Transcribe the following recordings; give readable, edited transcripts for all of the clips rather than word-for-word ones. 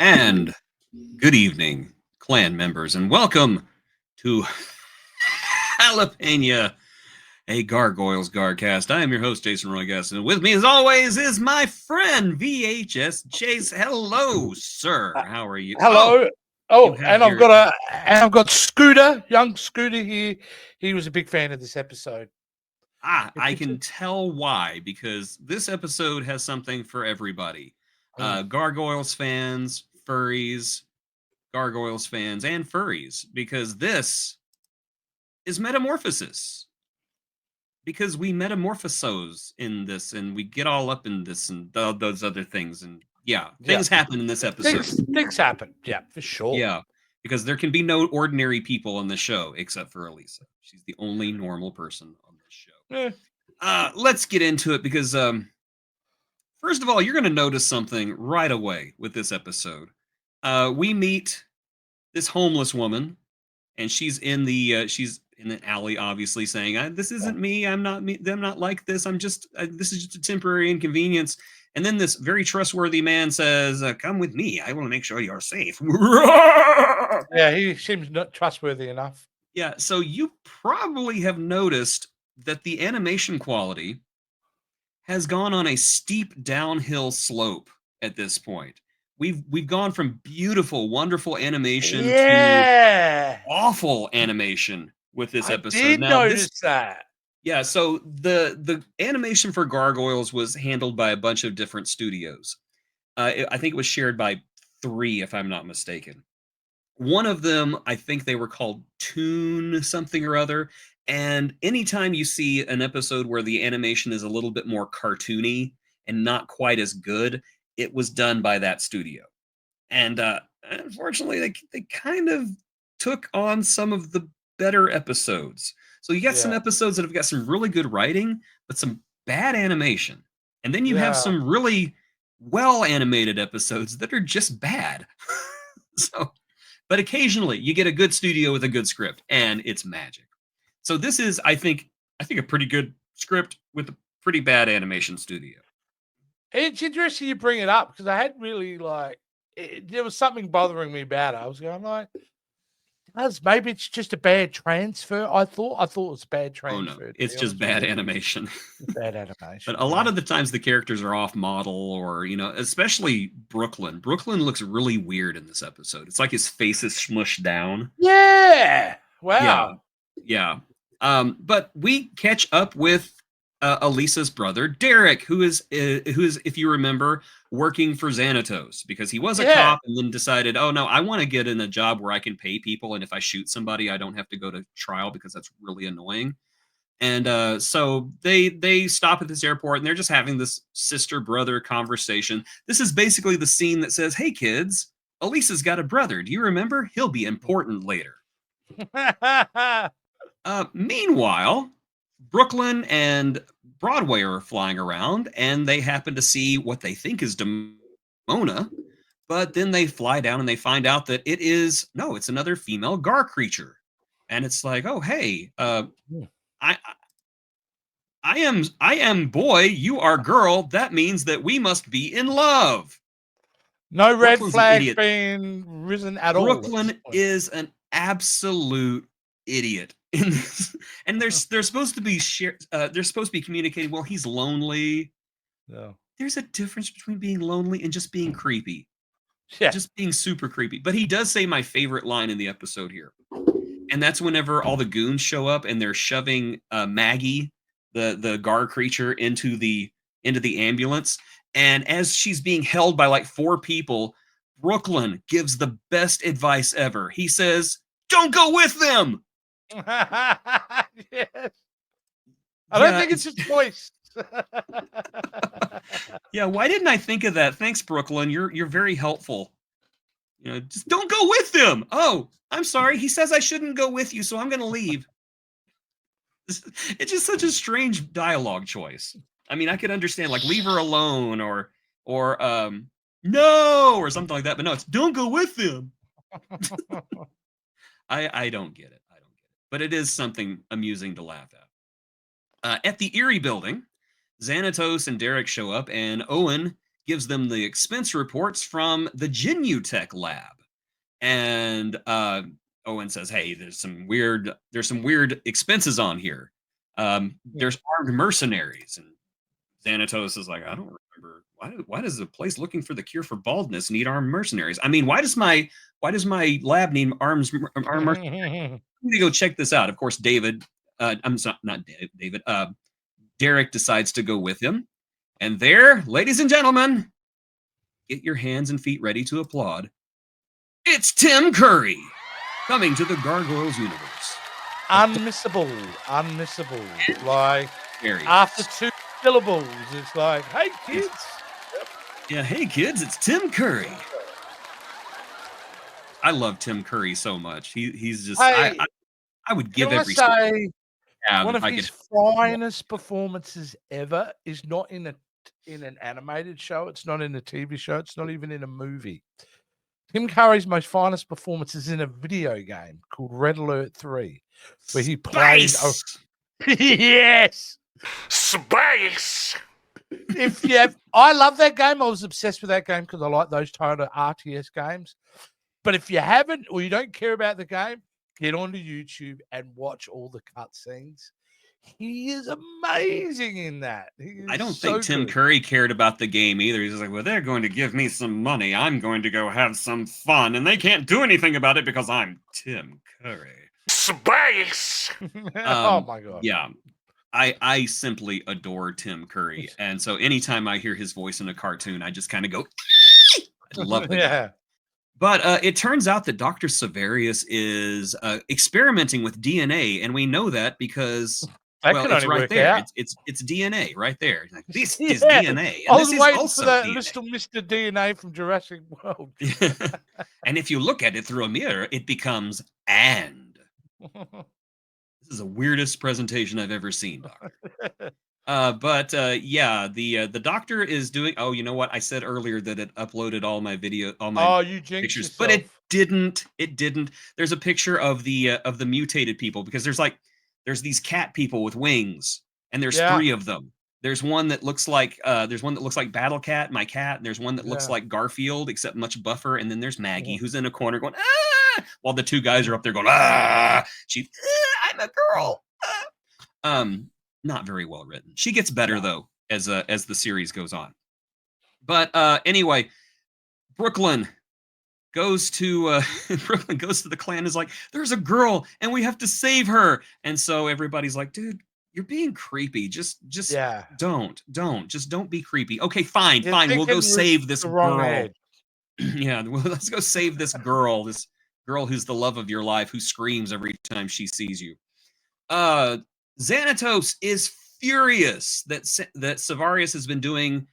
And good evening, clan members, and welcome to Jalapeña, a Gargoyles Garcast. I am your host, Jason Roy Gaston, and with me, as always, is my friend VHS Chase. Hello, sir. How are you? Hello. I've got Scooter, young Scooter here. He was a big fan of this episode. I can tell why, because this episode has something for everybody. Gargoyles fans, furries, Gargoyles fans, and furries, because this is Metamorphosis. Because we metamorphose in this, and we get all up in this and those other things, and things happen in this episode. Things happen, for sure. Yeah, because there can be no ordinary people on the show except for Elisa. She's the only normal person on this show. Let's get into it, because first of all, you're going to notice something right away with this episode. We meet this homeless woman, and she's in an alley, obviously saying, "This isn't me. I'm not me. I'm not like this. I'm just. This is just a temporary inconvenience." And then this very trustworthy man says, "Come with me. I will make sure you're safe." Yeah, he seems not trustworthy enough. Yeah. So you probably have noticed that the animation quality has gone on a steep downhill slope at this point. We've gone from beautiful, wonderful animation to awful animation with this episode. I did notice that. Yeah, so the animation for Gargoyles was handled by a bunch of different studios. I think it was shared by 3, if I'm not mistaken. One of them, I think they were called Toon something or other. And anytime you see an episode where the animation is a little bit more cartoony and not quite as good, it was done by that studio. And unfortunately, they kind of took on some of the better episodes. So you got some episodes that have got some really good writing, but some bad animation. And then you have some really well animated episodes that are just bad. But occasionally you get a good studio with a good script, and it's magic. So this is, I think a pretty good script with a pretty bad animation studio. It's interesting you bring it up, because I had really there was something bothering me about it. I was going maybe it's just a bad transfer. I thought it was a bad transfer. Oh no, it's just bad animation. Bad animation. But a lot of the times the characters are off model, or especially Brooklyn. Brooklyn looks really weird in this episode. It's like his face is smushed down. Yeah. Wow. Yeah. But we catch up with Elisa's brother, Derek, who is, if you remember, working for Xanatos, because he was a cop and then decided, oh no, I want to get in a job where I can pay people, and if I shoot somebody, I don't have to go to trial, because that's really annoying. And so they stop at this airport, and they're just having this sister-brother conversation. This is basically the scene that says, hey kids, Elisa's got a brother. Do you remember? He'll be important later. Meanwhile, Brooklyn and Broadway are flying around, and they happen to see what they think is Demona, but then they fly down and they find out that it's another female gar creature. And it's like, oh, hey, I am boy, you are girl. That means that we must be in love. No red flag being risen at all. Brooklyn is an absolute idiot in this, and they're supposed to be they're supposed to be communicating. Well, he's lonely. No, there's a difference between being lonely and just being creepy. Yeah, just being super creepy. But he does say my favorite line in the episode here, and that's whenever all the goons show up and they're shoving Maggie, the gar creature, into the ambulance, and as she's being held by like 4 people, Brooklyn gives the best advice ever. He says, "Don't go with them." Yes. I don't think it's his voice. Yeah, why didn't I think of that? Thanks, Brooklyn. You're very helpful. Just don't go with them. Oh, I'm sorry. He says I shouldn't go with you, so I'm going to leave. It's just such a strange dialogue choice. I mean, I could understand like leave her alone or no or something like that, but no, it's don't go with them. I don't get it. But it is something amusing to laugh at. At the Erie building, Xanatos and Derek show up, and Owen gives them the expense reports from the Genutech lab. And Owen says, "Hey, there's some weird expenses on here. There's armed mercenaries." And Xanatos is like, "I don't remember. Why does a place looking for the cure for baldness need armed mercenaries? I mean, why does my lab need armed mercenaries? Let me go check this out." Of course, David, I'm sorry, not David. Derek decides to go with him, and there, ladies and gentlemen, get your hands and feet ready to applaud. It's Tim Curry coming to the Gargoyles universe. Unmissable. Like, Very after 2 syllables, it's like, hey, kids. Yeah, hey, kids, it's Tim Curry. I love Tim Curry so much. He's just, Hey, I would give can I every say, yeah, one if of I his could. finest performances ever is not in an animated show. It's not in a TV show. It's not even in a movie. Tim Curry's most finest performance is in a video game called Red Alert 3, where he plays. Yes, Space. if you have, I love that game. I was obsessed with that game because I like those kind of RTS games. But if you haven't or you don't care about the game, get onto YouTube and watch all the cutscenes. He is amazing in that. I don't think Tim Curry cared about the game either. He's like, well, they're going to give me some money. I'm going to go have some fun. And they can't do anything about it because I'm Tim Curry. Space. Oh, my God. Yeah. I simply adore Tim Curry. And so anytime I hear his voice in a cartoon, I just kind of go, I love the guy. But it turns out that Dr. Sevarius is experimenting with DNA, and we know that because it's right there. It's DNA right there. Like, this is DNA. And I was this waiting is for that DNA. little Mr. DNA from Jurassic World. And if you look at it through a mirror, it becomes and. This is the weirdest presentation I've ever seen, Doctor. The doctor is doing. Oh, you know what? I said earlier that it uploaded all my you jinxed pictures, yourself. but it didn't. It didn't. There's a picture of the mutated people because there's these cat people with wings, and there's 3 of them. There's one that looks like Battle Cat, my cat, and there's one that looks like Garfield except much buffer, and then there's Maggie who's in a corner going ah, while the 2 guys are up there going ah. She's I'm a girl. Not very well written. She gets better though as the series goes on. But anyway, Brooklyn goes to the clan, is like, there's a girl and we have to save her. And so everybody's like, dude, you're being creepy. Just don't be creepy. Okay, fine. We'll go save this girl. Yeah, well, let's go save this girl who's the love of your life, who screams every time she sees you. Xanatos is furious that Sevarius has been doing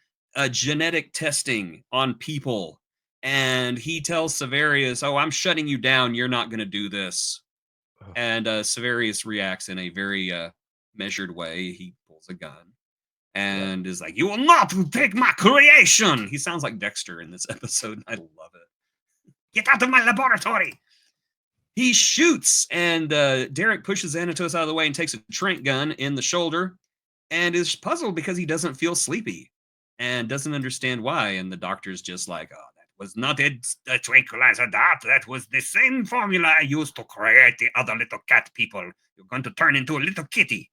genetic testing on people, and he tells Sevarius, "Oh, I'm shutting you down. You're not going to do this." And Sevarius reacts in a very measured way. He pulls a gun and is like, "You will not take my creation." He sounds like Dexter in this episode. I love it. Get out of my laboratory. He shoots, and Derek pushes Xanatos out of the way and takes a Trent gun in the shoulder and is puzzled because he doesn't feel sleepy and doesn't understand why. And the doctor's just like, oh, that was not a tranquilizer dart. That was the same formula I used to create the other little cat people. You're going to turn into a little kitty.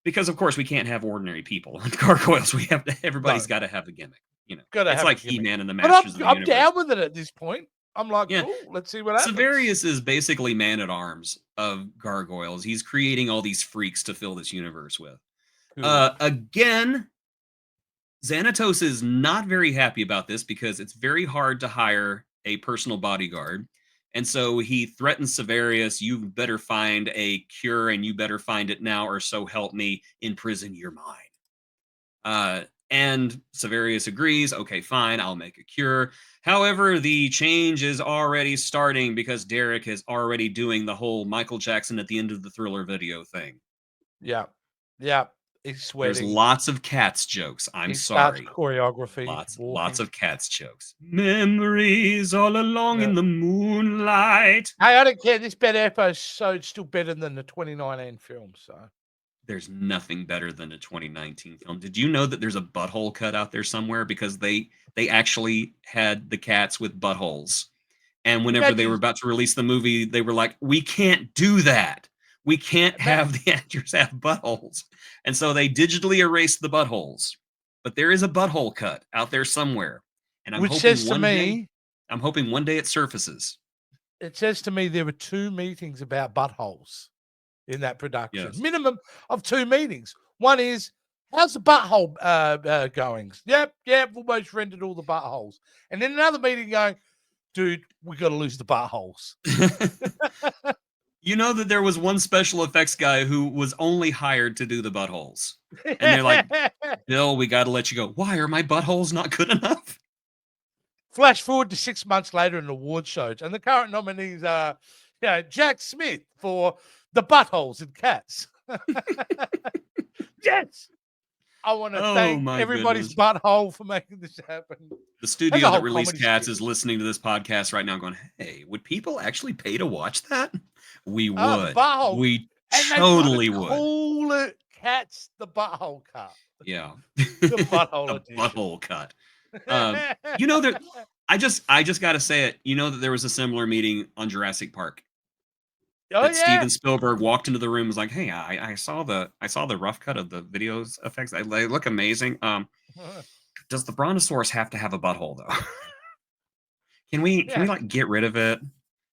Because, of course, we can't have ordinary people on Gargoyles. Everybody's got to have a gimmick. You know, it's like He-Man and the Masters of the Universe. I'm down with it at this point. I'm like, cool, let's see what happens. Sevarius is basically man-at-arms of Gargoyles. He's creating all these freaks to fill this universe with. Again, Xanatos is not very happy about this because it's very hard to hire a personal bodyguard. And so he threatens Sevarius, you better find a cure and you better find it now, or so help me, imprison your mind. And Sevarius agrees, okay, fine, I'll make a cure. However, the change is already starting because Derek is already doing the whole Michael Jackson at the end of the Thriller video thing. Yeah. He's sweating. There's lots of Cats jokes. I'm sorry. Choreography. Lots of Cats jokes. Memories all along in the moonlight. Hey, I don't care. This episode is still better than the 2019 film, so. there's nothing better than a 2019 film. Did you know that there's a butthole cut out there somewhere? Because they actually had the cats with buttholes. And whenever they were about to release the movie, they were like, we can't do that. We can't have the actors have buttholes. And so they digitally erased the buttholes. But there is a butthole cut out there somewhere. And I'm hoping one day it surfaces. It says to me there were 2 meetings about buttholes in that production. Yes. Minimum of 2 meetings. One is, how's the butthole going? Yep, almost rendered all the buttholes. And then another meeting going, dude, we got to lose the buttholes. You know that there was one special effects guy who was only hired to do the buttholes. And they're like, Bill, we got to let you go. Why are my buttholes not good enough? Flash forward to 6 months later in award shows, and the current nominees are Jack Smith for the buttholes in Cats. Yes. I want to thank everybody's butthole for making this happen. The studio that released Cats is listening to this podcast right now going, hey, would people actually pay to watch that? We would. We totally would. Call it Cats the Butthole Cut. Yeah. The butthole edition. Butthole cut. You know that I just got to say it. You know that there was a similar meeting on Jurassic Park. Steven Spielberg walked into the room and was like, hey, I saw the rough cut of the videos effects. They look amazing. Does the brontosaurus have to have a butthole though? Can we like get rid of it?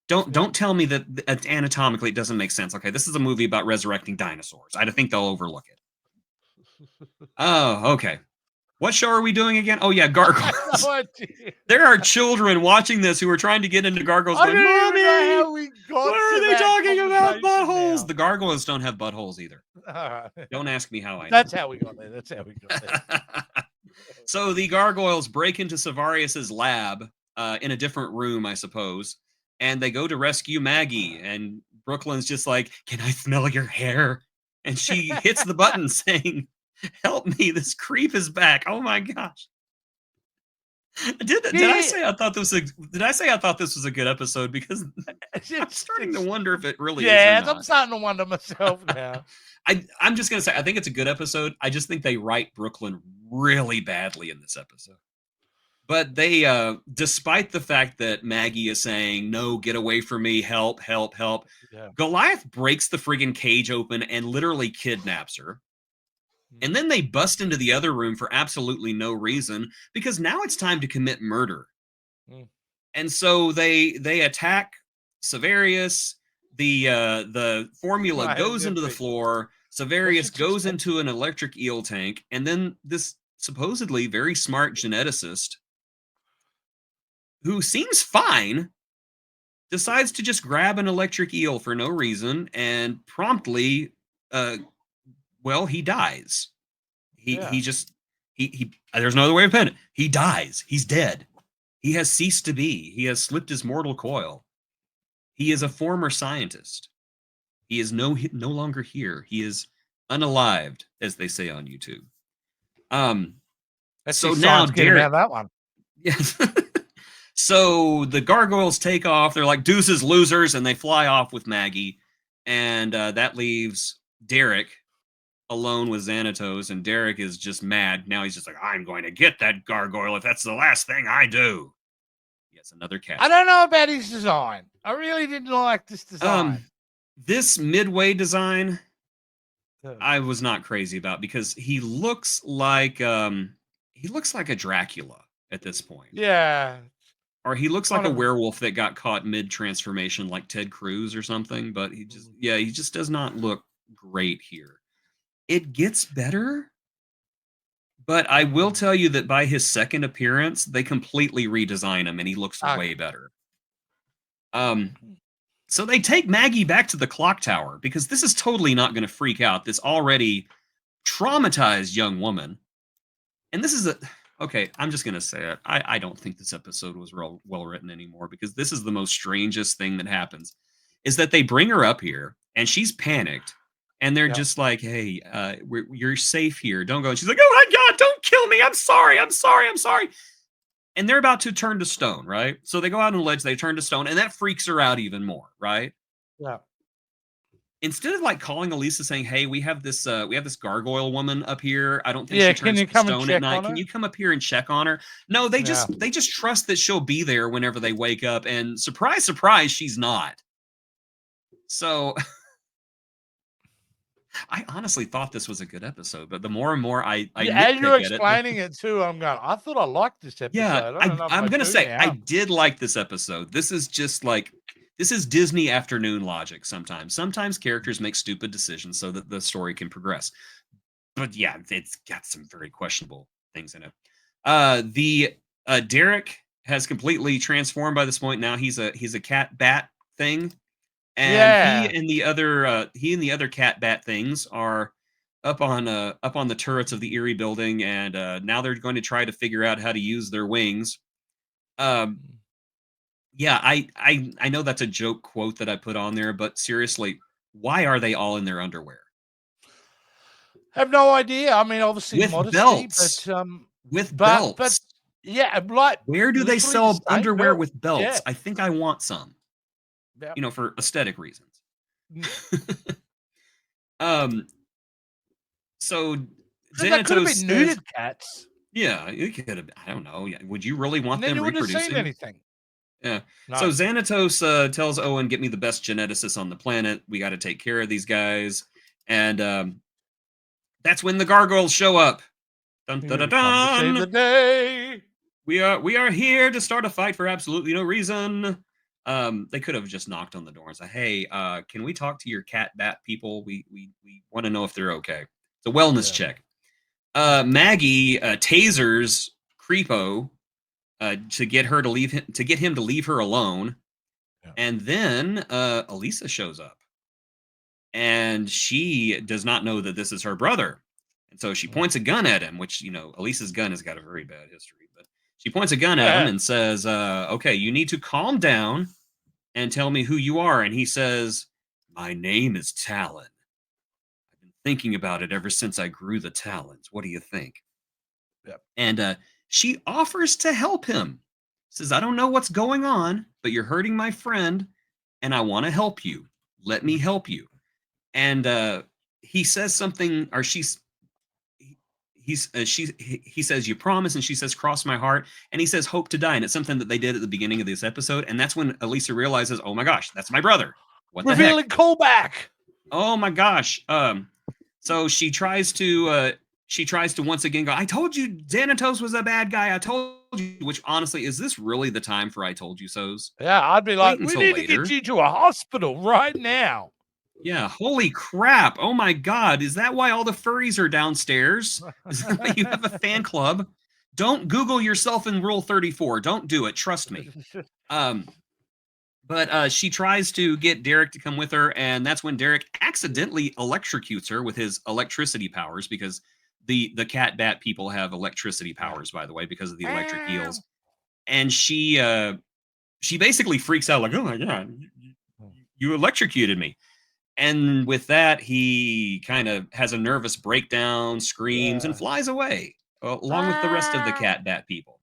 Don't tell me that anatomically it doesn't make sense. Okay, this is a movie about resurrecting dinosaurs. I think they'll overlook it. Oh, okay. What show are we doing again? Oh yeah, Gargoyles. There are children watching this who are trying to get into Gargoyles. Going, Mommy, what are they talking about? Buttholes. Now. The Gargoyles don't have buttholes either. Don't ask me how I know. That's how we got there. So the Gargoyles break into Sevarius's lab in a different room, I suppose, and they go to rescue Maggie. And Brooklyn's just like, "Can I smell your hair?" And she hits the button saying, help me, this creep is back. Oh my gosh. Did I say I thought this was a good episode? Because I'm starting to wonder if it really is. Yeah, I'm starting to wonder myself now. I'm just gonna say I think it's a good episode. I just think they write Brooklyn really badly in this episode. But they despite the fact that Maggie is saying, no, get away from me, help. Yeah. Goliath breaks the friggin' cage open and literally kidnaps her. And then they bust into the other room for absolutely no reason, because now it's time to commit murder. And so they attack Sevarius. The formula goes into the floor. Sevarius goes into an electric eel tank. And then this supposedly very smart geneticist, who seems fine, decides to just grab an electric eel for no reason and promptly he dies. He there's no other way of putting it. He dies. He's dead. He has ceased to be. He has slipped his mortal coil. He is a former scientist. He is no longer here. He is unalived, as they say on YouTube. So now Derek have that one. Yes. So the Gargoyles take off. They're like, deuces, losers, and they fly off with Maggie. And that leaves Derek alone with Xanatos, and Derek is just mad. Now he's just like, I'm going to get that gargoyle if that's the last thing I do. Yes, another cat. I don't know about his design. I really didn't like this design. This midway design, I was not crazy about, because he looks like a Dracula at this point. Yeah. Or he looks like a werewolf that got caught mid-transformation, like Ted Cruz or something. But he just does not look great here. It gets better, but I will tell you that by his second appearance, they completely redesign him, and he looks way better. So they take Maggie back to the clock tower, because this is totally not going to freak out this already traumatized young woman. And this is okay, I'm just going to say it. I don't think this episode was well written anymore, because this is the most strangest thing that happens, is that they bring her up here, and she's panicked. And they're just like, hey, you're safe here. Don't go. And she's like, oh my God, don't kill me. I'm sorry. And they're about to turn to stone, right? So they go out on the ledge, they turn to stone, and that freaks her out even more, right? Yeah. instead of like calling Elisa saying, "Hey, we have this gargoyle woman up here. I don't think Yeah, she can turns you to come and stone at check night. on Can her? you come up here and check on her?" No, they Yeah. just trust that she'll be there whenever they wake up, and surprise, surprise, she's not. So I honestly thought this was a good episode, but the more and more I Yeah, as you're nitpick at it, explaining it too, I'm going, I thought I liked this yeah, episode. I don't know if I'm I gonna do say I now. did like this episode. This is just like this is Disney afternoon logic sometimes. Sometimes characters make stupid decisions so that the story can progress. But yeah, it's got some very questionable things in it. The Derek has completely transformed by this point. Now he's a cat bat thing, and Yeah. he and the other cat bat things are up on the turrets of the Erie building, and now they're going to try to figure out how to use their wings. Um, yeah, I know that's a joke quote that I put on there, but seriously, why are they all in their underwear Have no idea. I mean, obviously with modesty, belts? but With but belts. yeah, like Where do they literally the sell same underwear belt. with belts? Yeah. I think I want some, Yeah. for aesthetic reasons. Mm. um, so So that could have Xanatos been says, neutered cats. yeah, it could have. I don't know. Yeah, would you really want And then them you wouldn't have seen reproducing? anything. Yeah. No. So Xanatos tells Owen, "Get me the best geneticists on the planet. We got to take care of these guys." And that's when the gargoyles show up. Dun, dun, dun, Come to save the dun. day. We are here to start a fight for absolutely no reason. They could have just knocked on the door and said, "Hey, can we talk to your cat bat people? We want to know if they're okay." It's a wellness Yeah. check. Maggie tasers Creepo to get him to leave her alone. Yeah. And then Elisa shows up, and she does not know that this is her brother. And so she points a gun at him, which, Elisa's gun has got a very bad history. But she points a gun at him and says, "Okay, you need to calm down and tell me who you are." And he says, "My name is Talon. I've been thinking about it ever since I grew the talons. What do you think?" Yep. And she offers to help him. Says, "I don't know what's going on, but you're hurting my friend, and I want to help you. Let me help you." And he says something, or he says, "You promise?" And she says, "Cross my heart." And he says, "Hope to die." And it's something that they did at the beginning of this episode. And that's when Elisa realizes, "Oh my gosh, that's my brother. What the heck?" Revealing callback. Oh my gosh. So she tries to once again go, "I told you Xanatos was a bad guy. I told you," which honestly, is this really the time for "I told you so's"? Yeah, I'd be like, Wait we until need to later. get you to a hospital right now. Yeah, holy crap. Oh my god, is that why all the furries are downstairs? Is that why you have a fan club? Don't Google yourself in Rule 34. Don't do it, trust me. But she tries to get Derek to come with her, and that's when Derek accidentally electrocutes her with his electricity powers, because the cat bat people have electricity powers, by the way, because of the electric eels. And she basically freaks out like, "Oh my god, you electrocuted me." And with that, he kind of has a nervous breakdown, screams, and flies away, along with the rest of the cat bat people.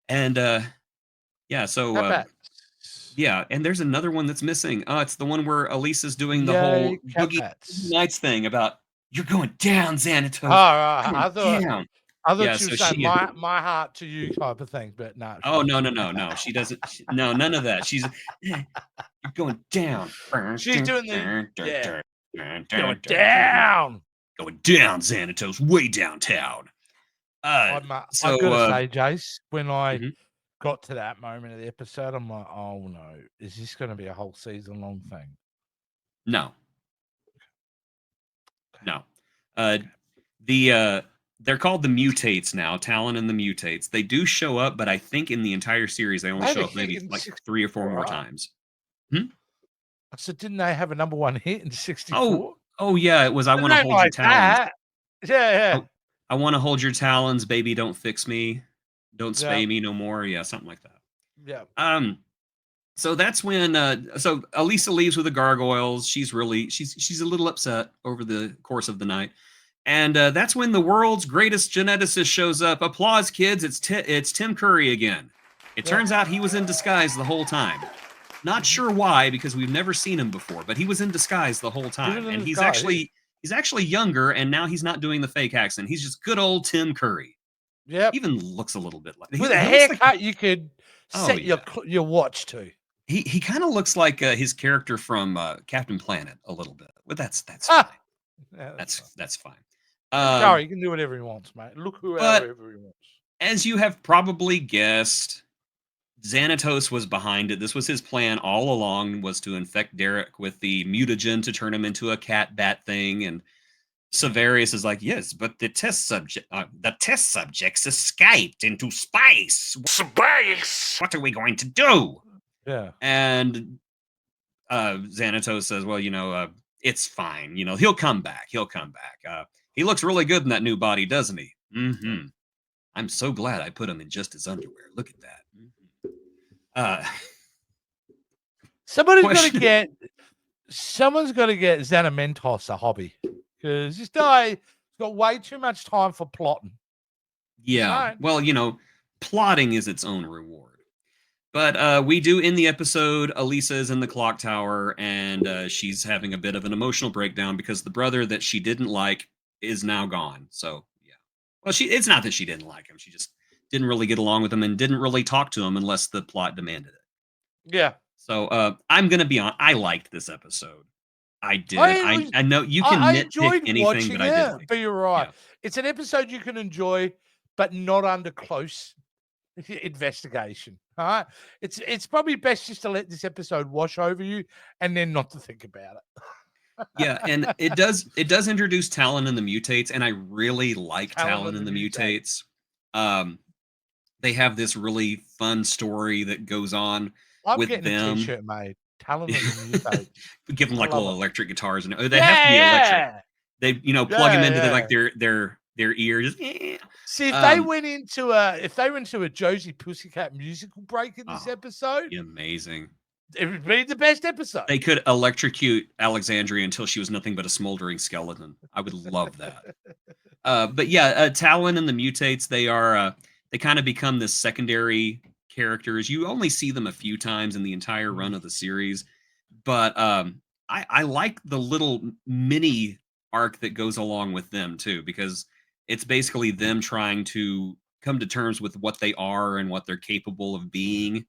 And yeah, so yeah, and there's another one that's missing. It's the one where Elisa's doing the whole Boogie Nights thing about, "You're going down, Xanatos." Oh, right. I thought Yeah, you so were saying she- my heart to you type of thing, but no. Oh, no. She doesn't. No, none of that. She's, "You're going down." She's doing the Going down. Going down, Xanatos, way downtown. I've So got to say, Jace, when I mhm. got to that moment of the episode, I'm like, oh no, is this going to be a whole season long thing? No. They're called the Mutates now, Talon and the Mutates. They do show up, but I think in the entire series they only show up maybe like 3 or 4 more times. I said, didn't they have a number one hit in '64? Oh yeah, it was "I want to hold your talons." That. Yeah. I want to hold your talons, baby. Don't fix me. Don't spay me no more. Yeah, something like that. Yeah. So that's when so Elisa leaves with the gargoyles. She's a little upset over the course of the night. And that's when the world's greatest geneticist shows up. Applause, kids. It's Tim Curry again. It turns out he was in disguise the whole time. Not sure why, because we've never seen him before, but he was in disguise the whole time. in And he's disguise, actually younger, and now he's not doing the fake accent. He's just good old Tim Curry. Yep. Even looks a little bit like With a he looks haircut, like, you could Oh, set yeah. your watch to. he kind of looks like his character from Captain Planet a little bit. But that's Ah! fine. Yeah, That's fine. Curry, he can do whatever he wants, mate. Look whoever he wants. As you have probably guessed, Xanatos was behind it. This was his plan all along, was to infect Derek with the mutagen to turn him into a cat bat thing. And Sevarius is like, yes, but the test subjects escaped into space. Space. What are we going to do? Yeah. And Xanatos says, well, it's fine. He'll come back. He looks really good in that new body, doesn't he? Mm-hmm. I'm so glad I put him in just his underwear. Look at that. Someone's got to get Xanamentos a hobby, because this guy's got way too much time for plotting. Yeah. Right. Well, plotting is its own reward. But we do end the episode. Elisa is in the clock tower, and she's having a bit of an emotional breakdown because the brother that she didn't like is now gone. So, yeah. Well, it's not that she didn't like him. She just didn't really get along with him and didn't really talk to him unless the plot demanded it. Yeah. So I'm going to be honest. I liked this episode. I did. I know you can nitpick anything, but I did. Like but you're right. Yeah. It's an episode you can enjoy, but not under close investigation. All right. It's probably best just to let this episode wash over you and then not to think about it. Yeah, and it does introduce Talon and the Mutates, and I really like Talon and the Mutates. They have this really fun story that goes on with them. A t-shirt made. Talon and the Mutates. Give them like little electric guitars, and they have to be electric. They plug them into their ears. Yeah. See, if they went into a Josie Pussycat musical break in this episode, amazing. It would be the best episode. They could electrocute Alexandria until she was nothing but a smoldering skeleton. I would love that. But yeah, Talon and the Mutates, they kind of become this secondary characters. You only see them a few times in the entire run of the series, but I like the little mini arc that goes along with them too, because it's basically them trying to come to terms with what they are and what they're capable of being.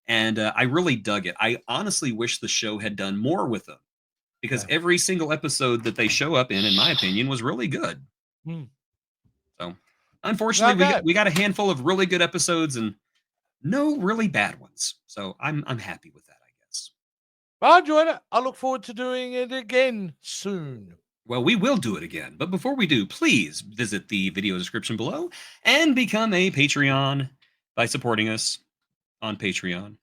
And I really dug it. I honestly wish the show had done more with them, because every single episode that they show up in my opinion, was really good. So, unfortunately, we got a handful of really good episodes and no really bad ones. So I'm happy with that, I guess. Well, I enjoyed it. I look forward to doing it again soon. Well, we will do it again. But before we do, please visit the video description below and become a Patreon by supporting us on Patreon.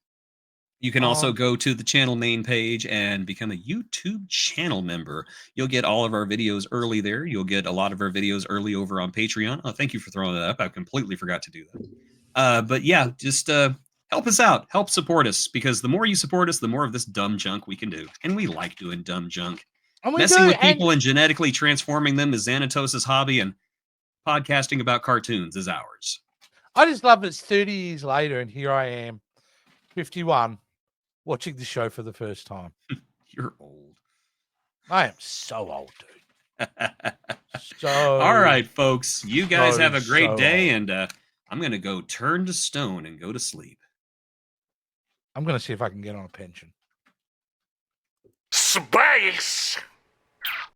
You can also go to the channel main page and become a YouTube channel member. You'll get all of our videos early there. You'll get a lot of our videos early over on Patreon. Oh, thank you for throwing that up. I completely forgot to do that. But yeah, just help us out. Help support us, because the more you support us, the more of this dumb junk we can do. And we like doing dumb junk. Messing with people and genetically transforming them is Xanatos' hobby, and podcasting about cartoons is ours. I just love it's 30 years later, and here I am, 51, watching the show for the first time. You're old. I am so old, dude. All right, folks. You guys have a great day, and I'm going to go turn to stone and go to sleep. I'm going to see if I can get on a pension. Space.